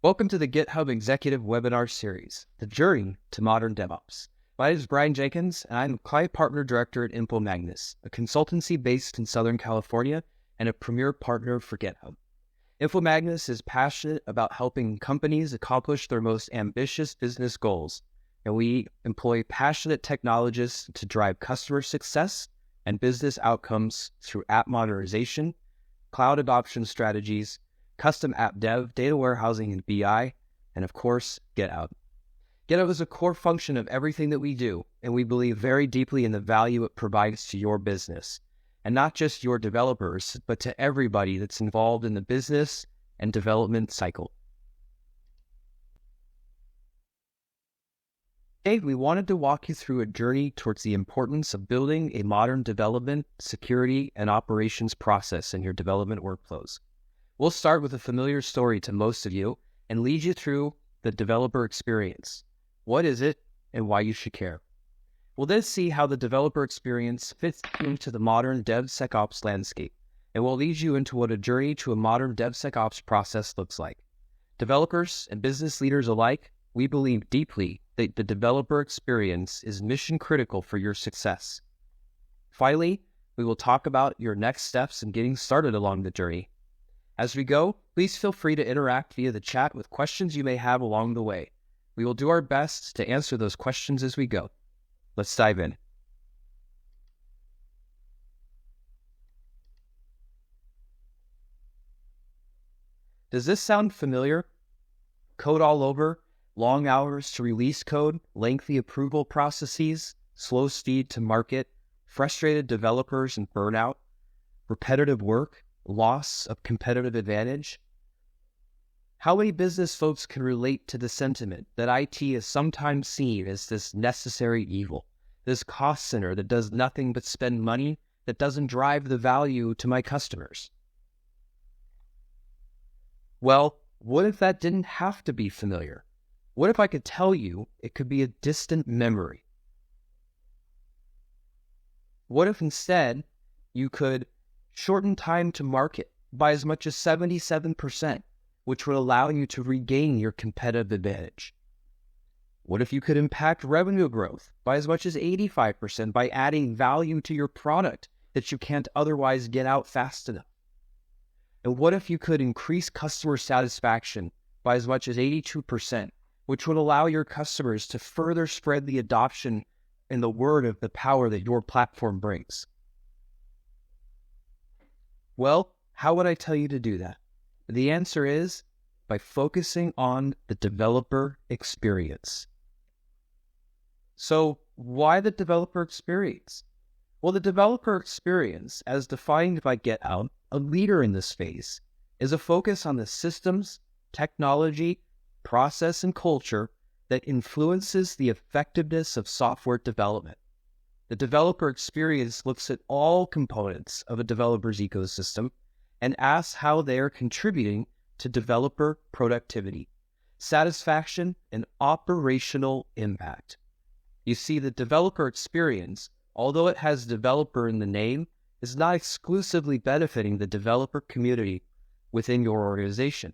Welcome to the GitHub Executive Webinar Series, The Journey to Modern DevOps. My name is Brian Jenkins, and I'm Client Partner Director at InfoMagnus, a consultancy based in Southern California and a premier partner for GitHub. InfoMagnus is passionate about helping companies accomplish their most ambitious business goals, and we employ passionate technologists to drive customer success and business outcomes through app modernization, cloud adoption strategies, custom app dev, data warehousing and BI, and of course, GitHub. GitHub is a core function of everything that we do, and we believe very deeply in the value it provides to your business, and not just your developers, but to everybody that's involved in the business and development cycle. Today, we wanted to walk you through a journey towards the importance of building a modern development, security, and operations process in your development workflows. We'll start with a familiar story to most of you and lead you through the developer experience. What is it and why you should care? We'll then see how the developer experience fits into the modern DevSecOps landscape, and we'll lead you into what a journey to a modern DevSecOps process looks like. Developers and business leaders alike, we believe deeply that the developer experience is mission critical for your success. Finally, we will talk about your next steps in getting started along the journey. As we go, please feel free to interact via the chat with questions you may have along the way. We will do our best to answer those questions as we go. Let's dive in. Does this sound familiar? Code all over, long hours to release code, lengthy approval processes, slow speed to market, frustrated developers and burnout, repetitive work, loss of competitive advantage? How many business folks can relate to the sentiment that IT is sometimes seen as this necessary evil, this cost center that does nothing but spend money that doesn't drive the value to my customers? Well, what if that didn't have to be familiar? What if I could tell you it could be a distant memory? What if instead you could shorten time to market by as much as 77%, which would allow you to regain your competitive advantage? What if you could impact revenue growth by as much as 85% by adding value to your product that you can't otherwise get out fast enough? And what if you could increase customer satisfaction by as much as 82%, which would allow your customers to further spread the adoption and the word of the power that your platform brings? Well, how would I tell you to do that? The answer is by focusing on the developer experience. So why the developer experience? Well, the developer experience, as defined by GitHub, a leader in this space, is a focus on the systems, technology, process, and culture that influences the effectiveness of software development. The developer experience looks at all components of a developer's ecosystem and asks how they are contributing to developer productivity, satisfaction, and operational impact. You see, the developer experience, although it has developer in the name, is not exclusively benefiting the developer community within your organization.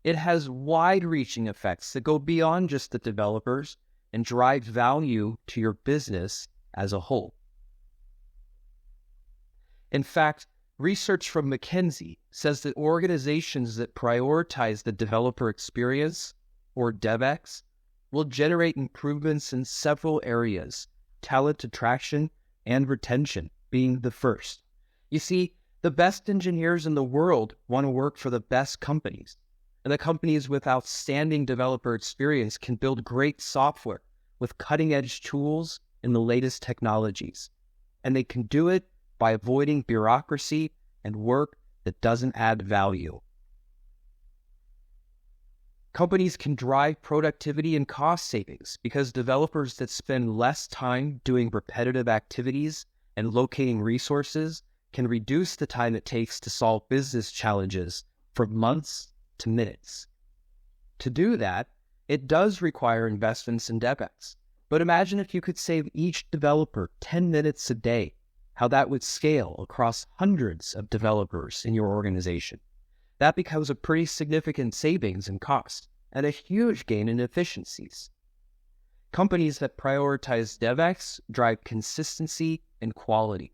It has wide-reaching effects that go beyond just the developers and drive value to your business as a whole. In fact, research from McKinsey says that organizations that prioritize the developer experience, or DevX, will generate improvements in several areas, talent attraction and retention being the first. You see, the best engineers in the world want to work for the best companies, and the companies with outstanding developer experience can build great software with cutting-edge tools and the latest technologies. And they can do it by avoiding bureaucracy and work that doesn't add value. Companies can drive productivity and cost savings because developers that spend less time doing repetitive activities and locating resources can reduce the time it takes to solve business challenges from months to minutes. To do that, it does require investments in DevX. But imagine if you could save each developer 10 minutes a day, how that would scale across hundreds of developers in your organization. That becomes a pretty significant savings in cost. and a huge gain in efficiencies. Companies that prioritize DevX drive consistency and quality.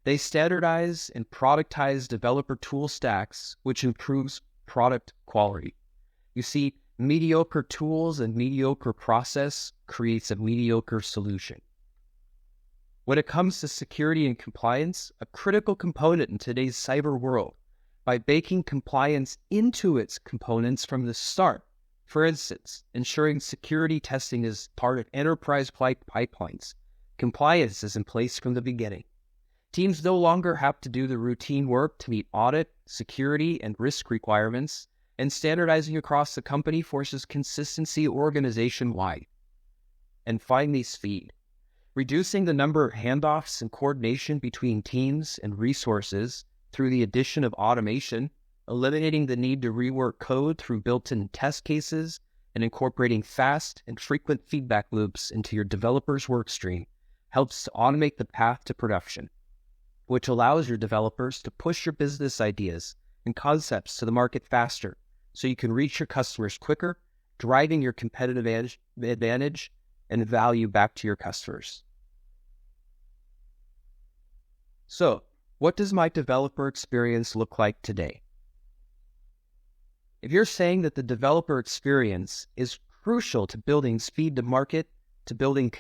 They standardize and productize developer tool stacks, which improves product quality. You see, mediocre tools and mediocre process creates a mediocre solution. When it comes to security and compliance, a critical component in today's cyber world, by baking compliance into its components from the start. For instance, ensuring security testing is part of enterprise pipelines. Compliance is in place from the beginning. Teams no longer have to do the routine work to meet audit, security, and risk requirements, and standardizing across the company forces consistency organization-wide. And finally, speed. Reducing the number of handoffs and coordination between teams and resources through the addition of automation, eliminating the need to rework code through built-in test cases, and incorporating fast and frequent feedback loops into your developer's workstream helps to automate the path to production, which allows your developers to push your business ideas and concepts to the market faster so you can reach your customers quicker, driving your competitive advantage and value back to your customers. So, what does my developer experience look like today? If you're saying that the developer experience is crucial to building speed to market, to building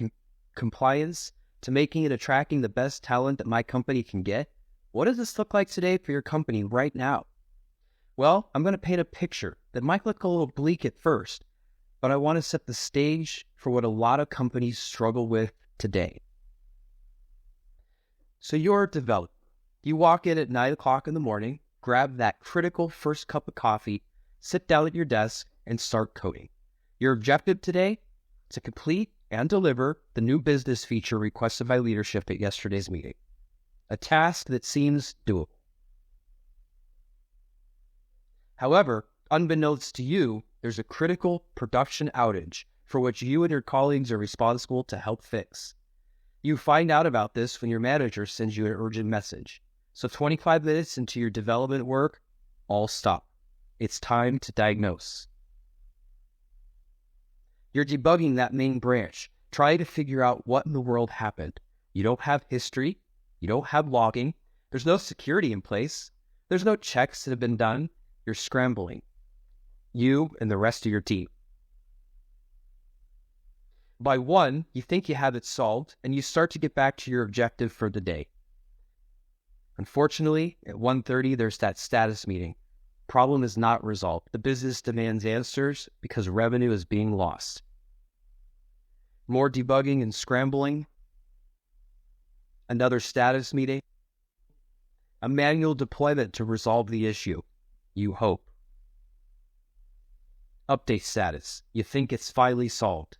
compliance, to making and attracting the best talent that my company can get, what does this look like today for your company right now? Well, I'm going to paint a picture that might look a little bleak at first, but I want to set the stage for what a lot of companies struggle with today. So you're a developer. You walk in at 9 o'clock in the morning, grab that critical first cup of coffee, sit down at your desk, and start coding. Your objective today? To complete and deliver the new business feature requested by leadership at yesterday's meeting. A task that seems doable. However, unbeknownst to you, there's a critical production outage for which you and your colleagues are responsible to help fix. You find out about this when your manager sends you an urgent message. So 25 minutes into your development work, all stop. It's time to diagnose. You're debugging that main branch, trying to figure out what in the world happened. You don't have history. You don't have logging. There's no security in place. There's no checks that have been done. You're scrambling. You and the rest of your team. By 1, you think you have it solved, and you start to get back to your objective for the day. Unfortunately, at 1:30, there's that status meeting. Problem is not resolved. The business demands answers because revenue is being lost. More debugging and scrambling. Another status meeting. A manual deployment to resolve the issue. You hope. Update status. You think it's finally solved.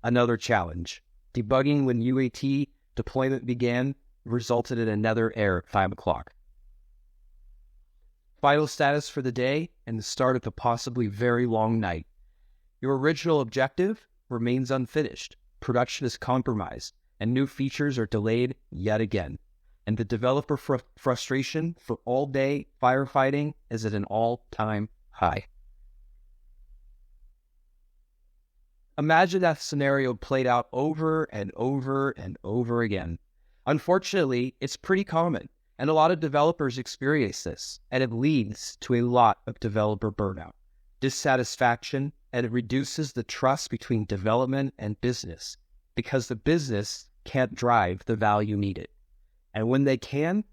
Another challenge. Debugging when UAT deployment began resulted in another error at 5 o'clock. Final status for the day and the start of a possibly very long night. Your original objective remains unfinished. Production is compromised, and new features are delayed yet again. And the developer frustration for all-day firefighting is at an all-time high. Imagine that scenario played out over and over and over again. Unfortunately, it's pretty common, and a lot of developers experience this, and it leads to a lot of developer burnout, dissatisfaction, and it reduces the trust between development and business because the business can't drive the value needed. And when they can't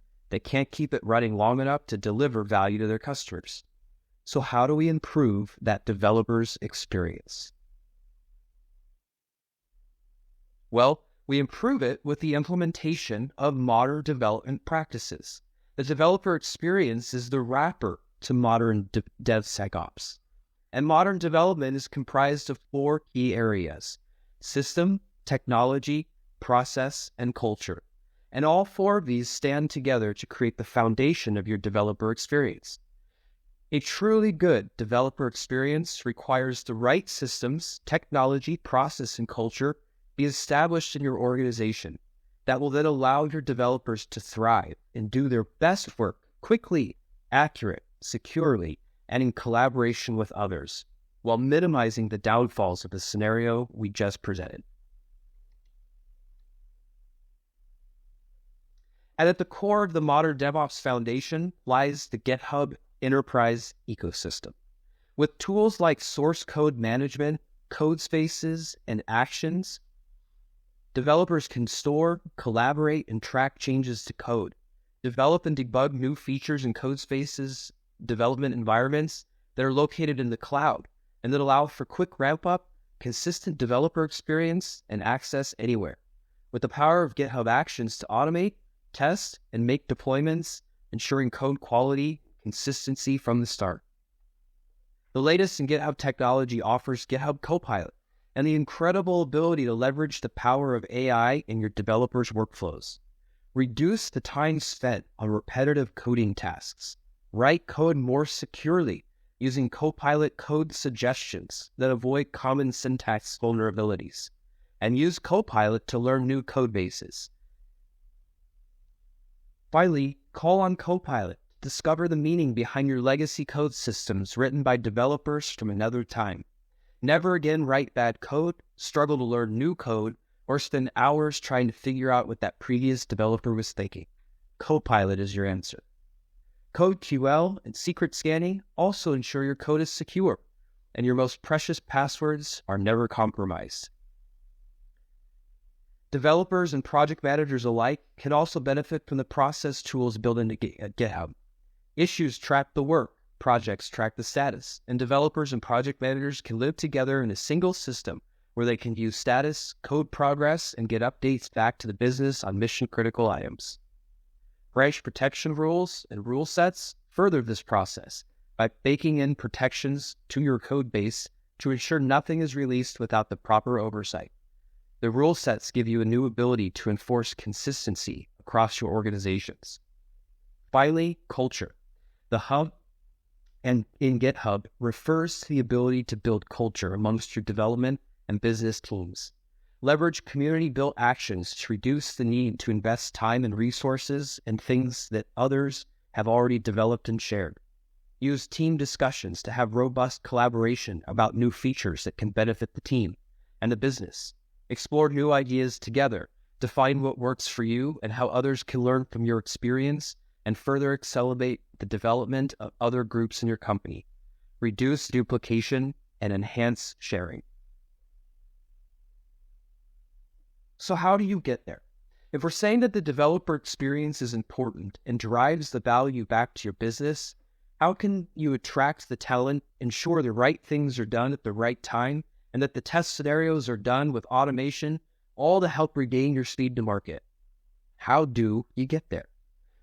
keep it running long enough to deliver value to their customers. So how do we improve that developer's experience? Well, we improve it with the implementation of modern development practices. The developer experience is the wrapper to modern DevSecOps. And modern development is comprised of 4 key areas: system, technology, process, and culture. And all 4 of these stand together to create the foundation of your developer experience. A truly good developer experience requires the right systems, technology, process, and culture be established in your organization that will then allow your developers to thrive and do their best work quickly, accurate, securely, and in collaboration with others, while minimizing the downfalls of the scenario we just presented. And at the core of the modern DevOps foundation lies the GitHub enterprise ecosystem. With tools like source code management, code spaces, and actions, developers can store, collaborate, and track changes to code, develop and debug new features in code spaces development environments that are located in the cloud and that allow for quick ramp-up, consistent developer experience, and access anywhere. With the power of GitHub Actions to automate, test, and make deployments, ensuring code quality, consistency from the start. The latest in GitHub technology offers GitHub Copilot and the incredible ability to leverage the power of AI in your developers' workflows. Reduce the time spent on repetitive coding tasks. Write code more securely using Copilot code suggestions that avoid common syntax vulnerabilities. And use Copilot to learn new code bases. Finally, call on Copilot to discover the meaning behind your legacy code systems written by developers from another time. Never again write bad code, struggle to learn new code, or spend hours trying to figure out what that previous developer was thinking. Copilot is your answer. Code QL and secret scanning also ensure your code is secure and your most precious passwords are never compromised. Developers and project managers alike can also benefit from the process tools built into GitHub. Issues track the work, projects track the status, and developers and project managers can live together in a single system where they can view status, code progress, and get updates back to the business on mission-critical items. Branch protection rules and rule sets further this process by baking in protections to your code base to ensure nothing is released without the proper oversight. The rule sets give you a new ability to enforce consistency across your organizations. Finally, culture. The hub and in GitHub refers to the ability to build culture amongst your development and business teams. Leverage community-built actions to reduce the need to invest time and resources in things that others have already developed and shared. Use team discussions to have robust collaboration about new features that can benefit the team and the business. Explore new ideas together, define what works for you and how others can learn from your experience, and further accelerate the development of other groups in your company. Reduce duplication and enhance sharing. So how do you get there? If we're saying that the developer experience is important and drives the value back to your business, how can you attract the talent, ensure the right things are done at the right time, and that the test scenarios are done with automation, all to help regain your speed to market? How do you get there?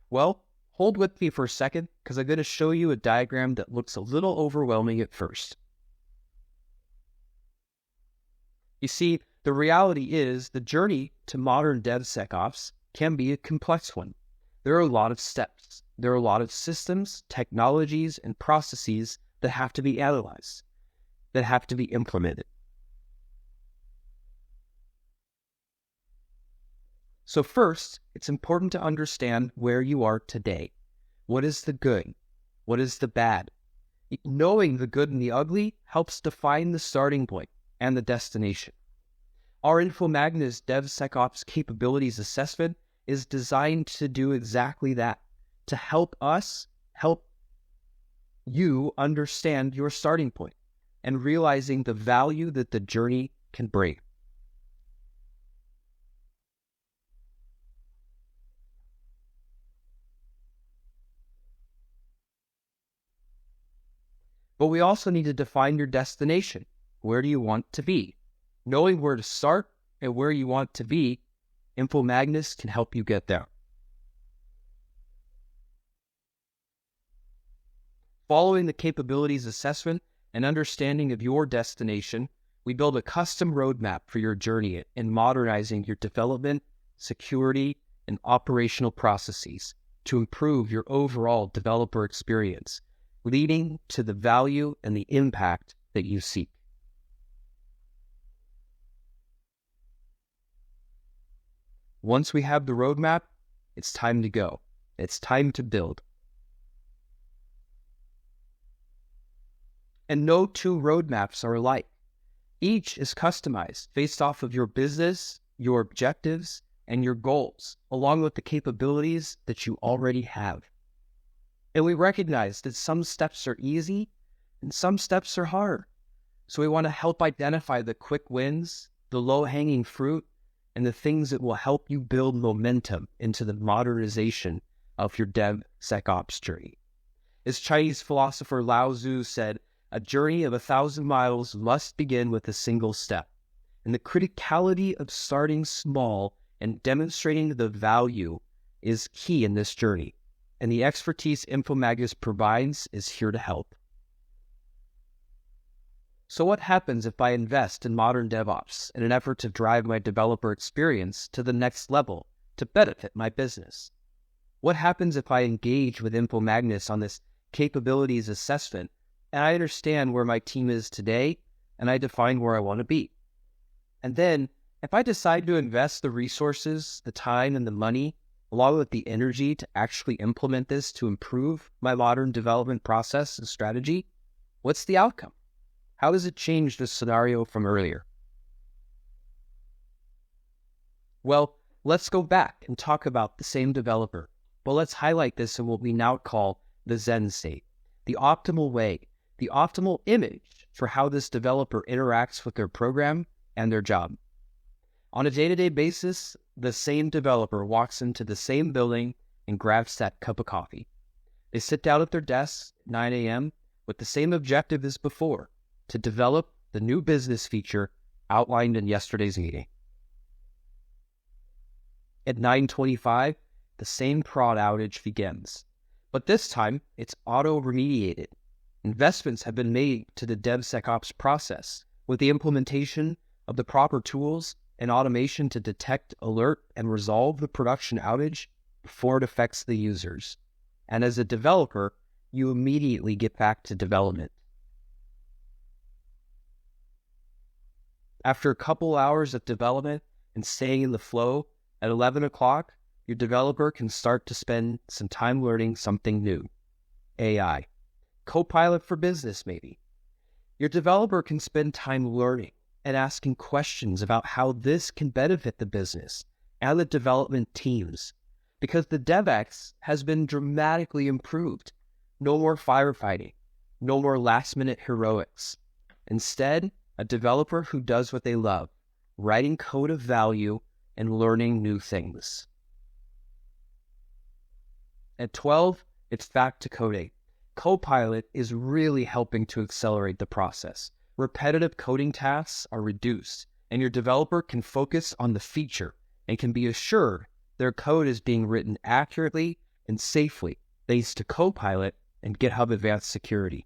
Well, hold with me for a second, because I'm going to show you a diagram that looks a little overwhelming at first. You see, the reality is the journey to modern DevSecOps can be a complex one. There are a lot of steps. There are a lot of systems, technologies, and processes that have to be analyzed, that have to be implemented. So first, it's important to understand where you are today. What is the good? What is the bad? Knowing the good and the ugly helps define the starting point and the destination. Our InfoMagnus DevSecOps Capabilities Assessment is designed to do exactly that, to help you understand your starting point and realizing the value that the journey can bring. But we also need to define your destination. Where do you want to be? Knowing where to start and where you want to be, InfoMagnus can help you get there. Following the capabilities assessment and understanding of your destination, we build a custom roadmap for your journey in modernizing your development, security, and operational processes to improve your overall developer experience, leading to the value and the impact that you seek. Once we have the roadmap, it's time to go. It's time to build. And no two roadmaps are alike. Each is customized based off of your business, your objectives, and your goals, along with the capabilities that you already have. And we recognize that some steps are easy and some steps are hard. So we want to help identify the quick wins, the low-hanging fruit, and the things that will help you build momentum into the modernization of your DevSecOps journey. As Chinese philosopher Lao Tzu said, a journey of 1,000 miles must begin with a single step. And the criticality of starting small and demonstrating the value is key in this journey. And the expertise InfoMagnus provides is here to help. So what happens if I invest in modern DevOps in an effort to drive my developer experience to the next level to benefit my business? What happens if I engage with InfoMagnus on this capabilities assessment and I understand where my team is today and I define where I want to be? And then if I decide to invest the resources, the time, and the money, along with the energy to actually implement this to improve my modern development process and strategy, what's the outcome? How does it change the scenario from earlier? Well, let's go back and talk about the same developer, but let's highlight this in what we now call the Zen state, the optimal way, the optimal image for how this developer interacts with their program and their job. On a day-to-day basis, the same developer walks into the same building and grabs that cup of coffee. They sit down at their desks at 9 a.m. with the same objective as before, to develop the new business feature outlined in yesterday's meeting. At 9:25, the same prod outage begins, but this time it's auto-remediated. Investments have been made to the DevSecOps process with the implementation of the proper tools and automation to detect, alert, and resolve the production outage before it affects the users. And as a developer, you immediately get back to development. After a couple hours of development and staying in the flow, at 11 o'clock, your developer can start to spend some time learning something new. AI. Copilot for business, maybe. Your developer can spend time learning and asking questions about how this can benefit the business and the development teams, because the DevX has been dramatically improved. No more firefighting, no more last-minute heroics. Instead, a developer who does what they love, writing code of value and learning new things. At 12, it's back to coding. Copilot is really helping to accelerate the process. Repetitive coding tasks are reduced, and your developer can focus on the feature and can be assured their code is being written accurately and safely thanks to Copilot and GitHub Advanced Security.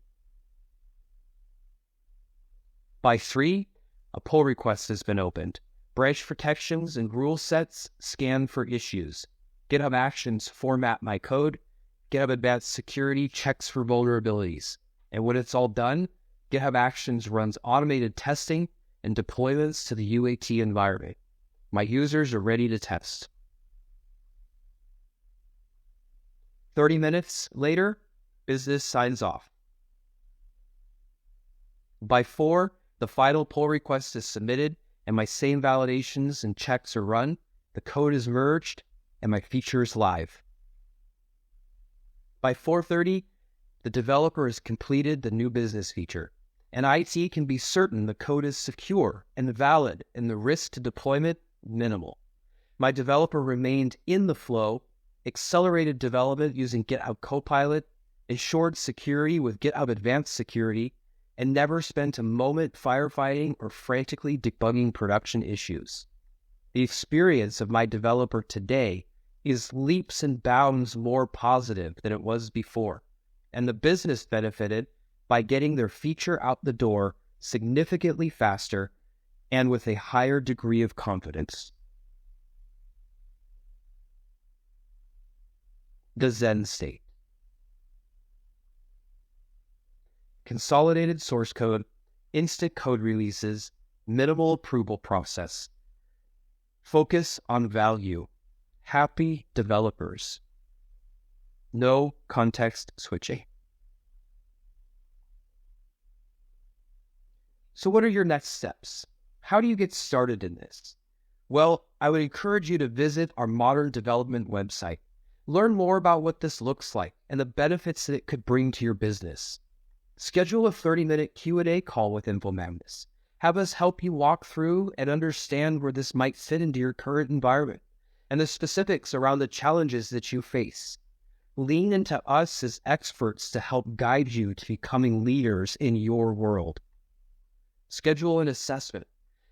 By 3, a pull request has been opened. Branch protections and rule sets scan for issues. GitHub Actions format my code. GitHub Advanced Security checks for vulnerabilities. And when it's all done, GitHub Actions runs automated testing and deployments to the UAT environment. My users are ready to test. 30 minutes later, business signs off. By 4, the final pull request is submitted and my same validations and checks are run, the code is merged, and my feature is live. By 4:30, the developer has completed the new business feature, and IT can be certain the code is secure and valid and the risk to deployment minimal. My developer remained in the flow, accelerated development using GitHub Copilot, ensured security with GitHub Advanced Security, and never spent a moment firefighting or frantically debugging production issues. The experience of my developer today is leaps and bounds more positive than it was before, and the business benefited by getting their feature out the door significantly faster and with a higher degree of confidence. The Zen state. Consolidated source code, instant code releases, minimal approval process. Focus on value. Happy developers. No context switching. So what are your next steps? How do you get started in this? Well, I would encourage you to visit our modern development website. Learn more about what this looks like and the benefits that it could bring to your business. Schedule a 30-minute Q&A call with InfoMagnus. Have us help you walk through and understand where this might fit into your current environment and the specifics around the challenges that you face. Lean into us as experts to help guide you to becoming leaders in your world. Schedule an assessment.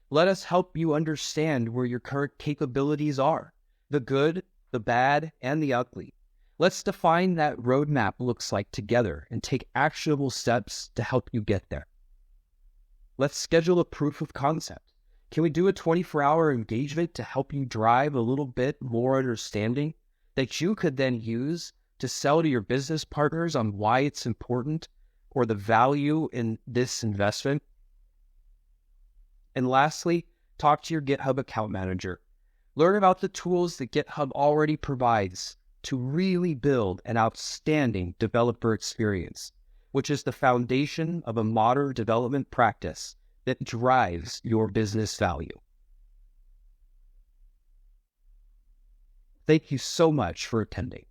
Let us help you understand where your current capabilities are, the good, the bad, and the ugly. Let's define that roadmap looks like together and take actionable steps to help you get there. Let's schedule a proof of concept. Can we do a 24-hour engagement to help you drive a little bit more understanding that you could then use to sell to your business partners on why it's important or the value in this investment? And lastly, talk to your GitHub account manager. Learn about the tools that GitHub already provides to really build an outstanding developer experience, which is the foundation of a modern development practice that drives your business value. Thank you so much for attending.